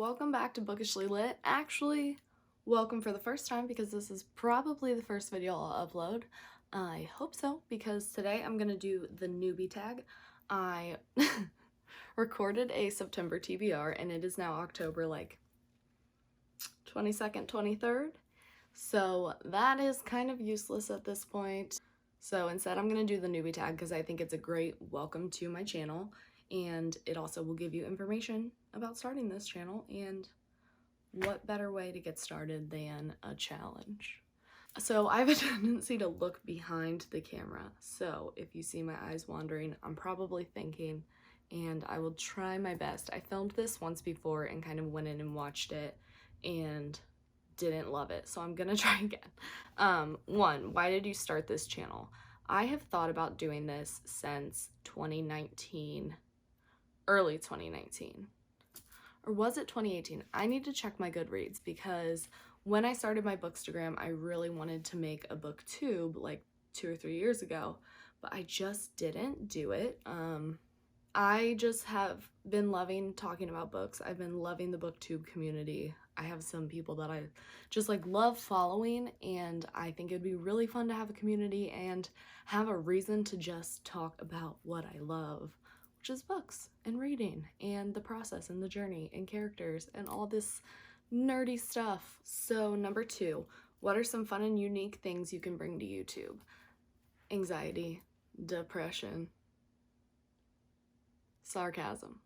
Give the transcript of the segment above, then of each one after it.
Welcome back to Bookishlylit. Actually, welcome for the first time because this is probably the first video I'll upload. I hope so, because today I'm gonna do the newbie tag. I recorded a September TBR and it is now October 22nd, 23rd. So that is kind of useless at this point. So instead I'm gonna do the newbie tag because I think it's a great welcome to my channel. And it also will give you information about starting this channel, and what better way to get started than a challenge. So I have a tendency to look behind the camera, so if you see my eyes wandering, I'm probably thinking, and I will try my best. I filmed this once before and kind of went in and watched it and didn't love it, so I'm gonna try again. One, why did you start this channel? I have thought about doing this since 2019. Early 2019, or was it 2018? I need to check my Goodreads because when I started my Bookstagram, I really wanted to make a booktube like 2 or 3 years ago, but I just didn't do it. I just have been loving talking about books. I've been loving the booktube community. I have some people that I just love following, and I think it'd be really fun to have a community and have a reason to just talk about what I love, which is books and reading and the process and the journey and characters and all this nerdy stuff. So number 2, what are some fun and unique things you can bring to YouTube? Anxiety, depression, sarcasm,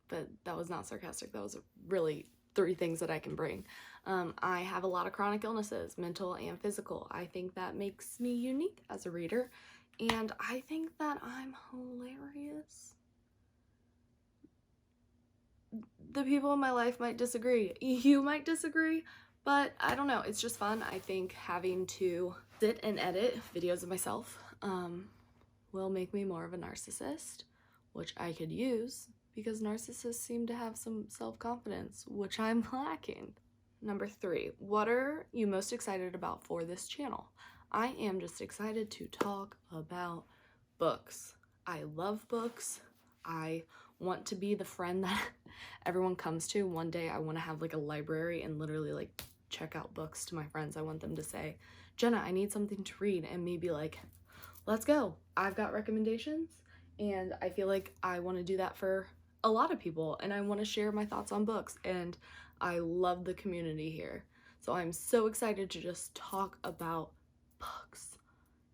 but that was not sarcastic. That was really 3 things that I can bring. I have a lot of chronic illnesses, mental and physical. I think that makes me unique as a reader, and I think that I'm hilarious. The people in my life might disagree. You might disagree, but I don't know. It's just fun. I think having to sit and edit videos of myself will make me more of a narcissist, which I could use because narcissists seem to have some self-confidence, which I'm lacking. Number 3, what are you most excited about for this channel? I am just excited to talk about books. I love books. I want to be the friend that everyone comes to. One day I want to have a library and literally check out books to my friends. I want them to say, Jenna, I need something to read, and me be like, let's go. I've got recommendations, and I feel like I want to do that for a lot of people, and I want to share my thoughts on books, and I love the community here. So I'm so excited to just talk about books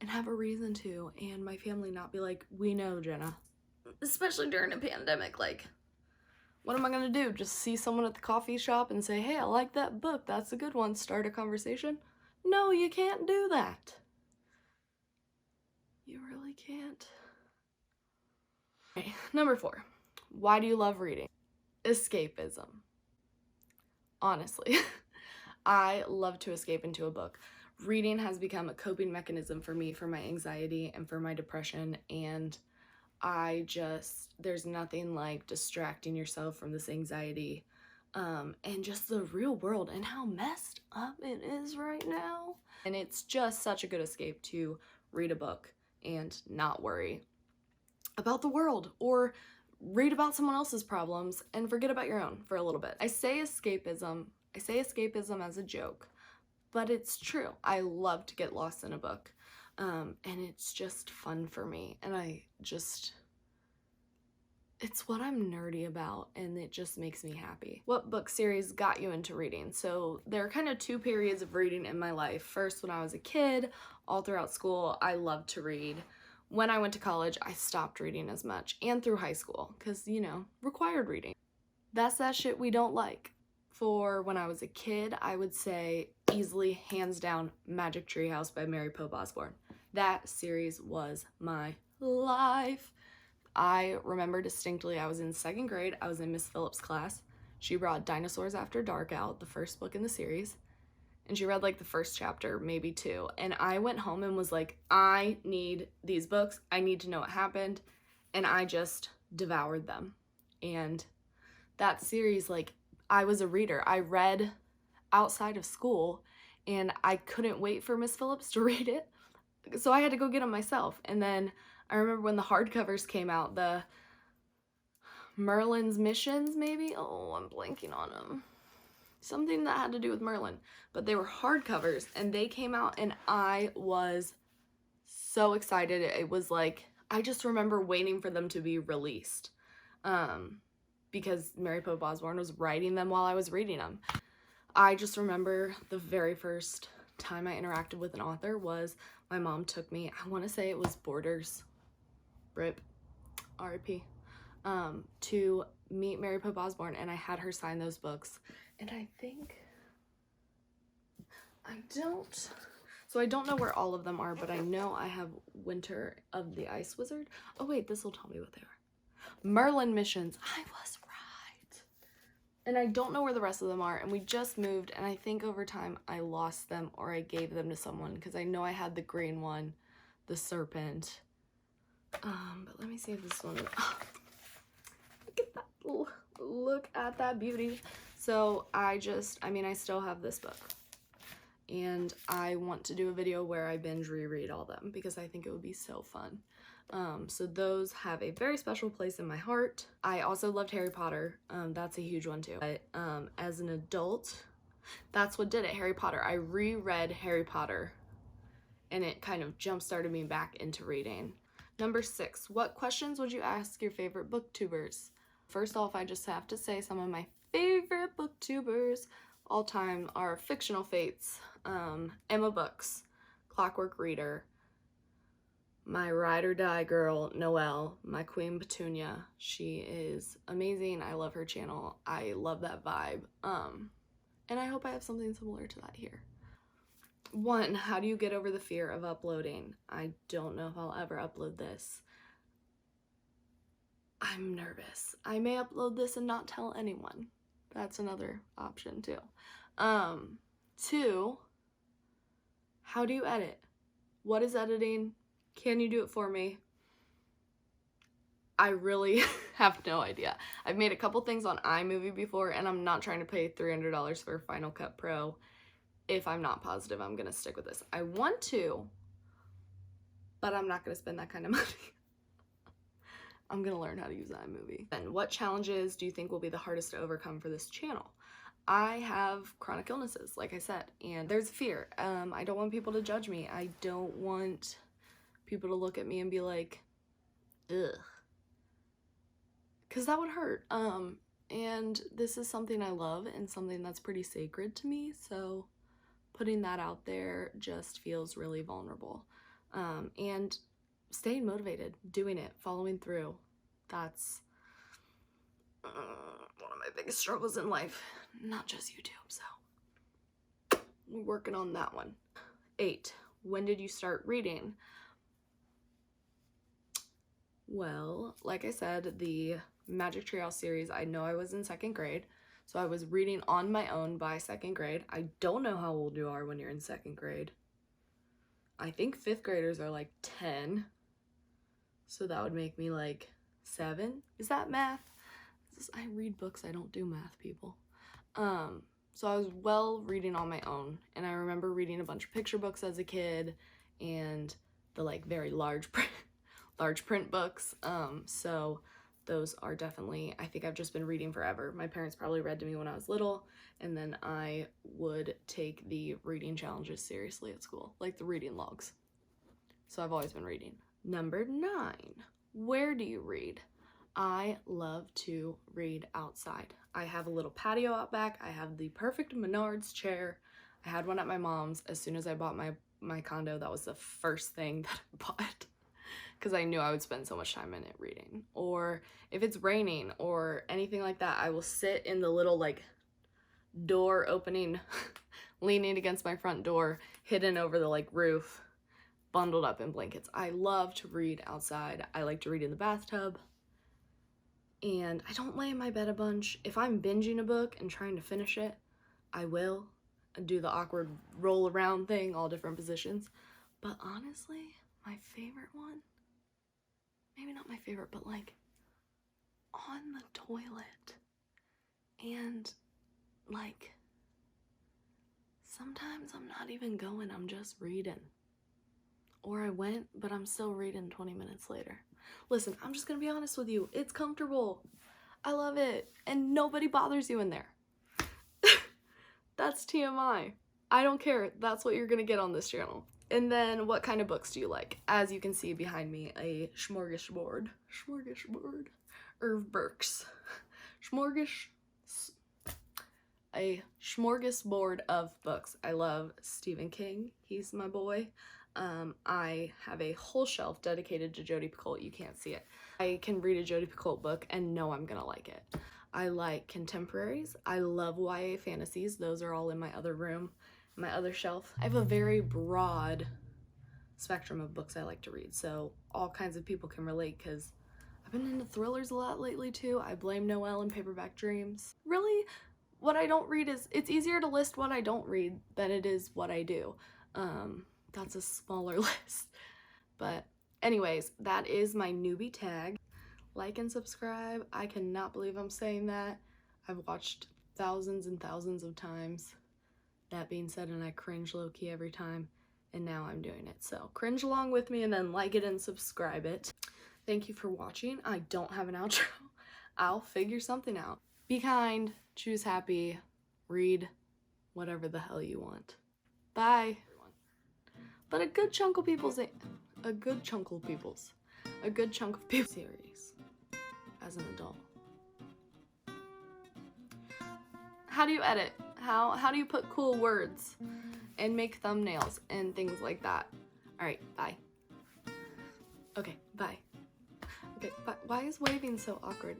and have a reason to, and my family not be like, we know, Jenna. Especially during a pandemic, what am I gonna do? Just see someone at the coffee shop and say, hey, I like that book, that's a good one, start a conversation? No, you can't do that. You really can't. Okay, number 4, why do you love reading? Escapism. Honestly, I love to escape into a book. Reading has become a coping mechanism for me, for my anxiety and for my depression, and there's nothing like distracting yourself from this anxiety and just the real world and how messed up it is right now. And it's just such a good escape to read a book and not worry about the world or read about someone else's problems and forget about your own for a little bit. I say escapism as a joke, but it's true. I love to get lost in a book. And it's just fun for me, and it's what I'm nerdy about, and it just makes me happy. What book series got you into reading? So there are kind of 2 periods of reading in my life. First, when I was a kid, all throughout school, I loved to read. When I went to college, I stopped reading as much, and through high school, because, required reading. That's that shit we don't like. For when I was a kid, I would say easily, hands down, Magic Tree House by Mary Pope Osborne. That series was my life. I remember distinctly, I was in 2nd grade, I was in Miss Phillips' class. She brought Dinosaurs After Dark out, the first book in the series, and she read the first chapter, maybe 2, and I went home and was like, I need these books, I need to know what happened, and I just devoured them. And that series, I was a reader. I read outside of school, and I couldn't wait for Miss Phillips to read it, so I had to go get them myself. And then I remember when the hardcovers came out, Merlin's Missions, maybe? Oh, I'm blanking on them. Something that had to do with Merlin. But they were hardcovers, and they came out, and I was so excited. It was like, I just remember waiting for them to be released. Because Mary Pope Osborne was writing them while I was reading them. I just remember the very first time I interacted with an author was my mom took me, I want to say it was Borders, RIP, R.I.P., to meet Mary Pope Osborne, and I had her sign those books. And I think, I don't know where all of them are, but I know I have Winter of the Ice Wizard. Oh wait, this will tell me what they are. Merlin Missions. I was right. And I don't know where the rest of them are, and we just moved, and I think over time I lost them or I gave them to someone, because I know I had the green one, the serpent. But let me see if this one, oh, look at that, look at that beauty. So I still have this book, and I want to do a video where I binge reread all them, because I think it would be so fun. So those have a very special place in my heart. I also loved Harry Potter. That's a huge one too. But as an adult, that's what did it, Harry Potter. I reread Harry Potter, and it kind of jump-started me back into reading. Number 6, what questions would you ask your favorite booktubers? First off, I just have to say some of my favorite booktubers all time are fictional fates. Emma Books, Clockwork Reader, my ride or die girl, Noelle, my queen Petunia. She is amazing. I love her channel. I love that vibe. And I hope I have something similar to that here. 1, how do you get over the fear of uploading? I don't know if I'll ever upload this. I'm nervous. I may upload this and not tell anyone. That's another option too. 2, how do you edit? What is editing? Can you do it for me? I really have no idea. I've made a couple things on iMovie before, and I'm not trying to pay $300 for Final Cut Pro if I'm not positive I'm gonna stick with this. I want to, but I'm not gonna spend that kind of money. I'm gonna learn how to use iMovie. And what challenges do you think will be the hardest to overcome for this channel? I have chronic illnesses, like I said, and there's fear. I don't want people to judge me. I don't want people to look at me and be like, ugh, because that would hurt. And this is something I love and something that's pretty sacred to me, so putting that out there just feels really vulnerable. And staying motivated, doing it, following through, that's one of my biggest struggles in life, not just YouTube, so we're working on that one. 8, when did you start reading? Well, like I said, the Magic Treehouse series, I know I was in 2nd grade, so I was reading on my own by 2nd grade. I don't know how old you are when you're in 2nd grade. I think 5th graders are like 10, so that would make me like 7. Is that math? I read books, I don't do math, people. So I was reading on my own, and I remember reading a bunch of picture books as a kid, and the like very large print books. So those are definitely, I think I've just been reading forever. My parents probably read to me when I was little, and then I would take the reading challenges seriously at school, like the reading logs. So I've always been reading. Number 9, where do you read? I love to read outside. I have a little patio out back. I have the perfect Menards chair. I had one at my mom's. As soon as I bought my condo, that was the first thing that I bought, because I knew I would spend so much time in it reading. Or if it's raining or anything like that, I will sit in the little like door opening, leaning against my front door, hidden over the like roof, bundled up in blankets. I love to read outside. I like to read in the bathtub. And I don't lay in my bed a bunch. If I'm binging a book and trying to finish it, I will do the awkward roll around thing, all different positions. But honestly, my favorite one, maybe not my favorite, but like on the toilet. And like sometimes I'm not even going, I'm just reading. Or I went, but I'm still reading 20 minutes later. Listen, I'm just gonna be honest with you. It's comfortable. I love it. And nobody bothers you in there. That's TMI. I don't care. That's what you're gonna get on this channel. And then what kind of books do you like? As you can see behind me, a smorgasbord of books. A smorgasbord of books. I love Stephen King. He's my boy. I have a whole shelf dedicated to Jodi Picoult. You can't see it. I can read a Jodi Picoult book and know I'm gonna like it. I like contemporaries. I love YA fantasies. Those are all in my other room, my other shelf. I have a very broad spectrum of books I like to read, so all kinds of people can relate because I've been into thrillers a lot lately too. I blame Noelle and Paperback Dreams. Really, what I don't read is, it's easier to list what I don't read than it is what I do. That's a smaller list. But anyways, that is my newbie tag. Like and subscribe. I cannot believe I'm saying that. I've watched thousands and thousands of times. That being said, and I cringe low-key every time, and now I'm doing it. So cringe along with me and then like it and subscribe it. Thank you for watching. I don't have an outro. I'll figure something out. Be kind, choose happy, read whatever the hell you want. Bye. But a good chunk of people series as an adult. How do you edit? How do you put cool words and make thumbnails and things like that? All right, bye. Okay, bye. Okay, bye. Why is waving so awkward?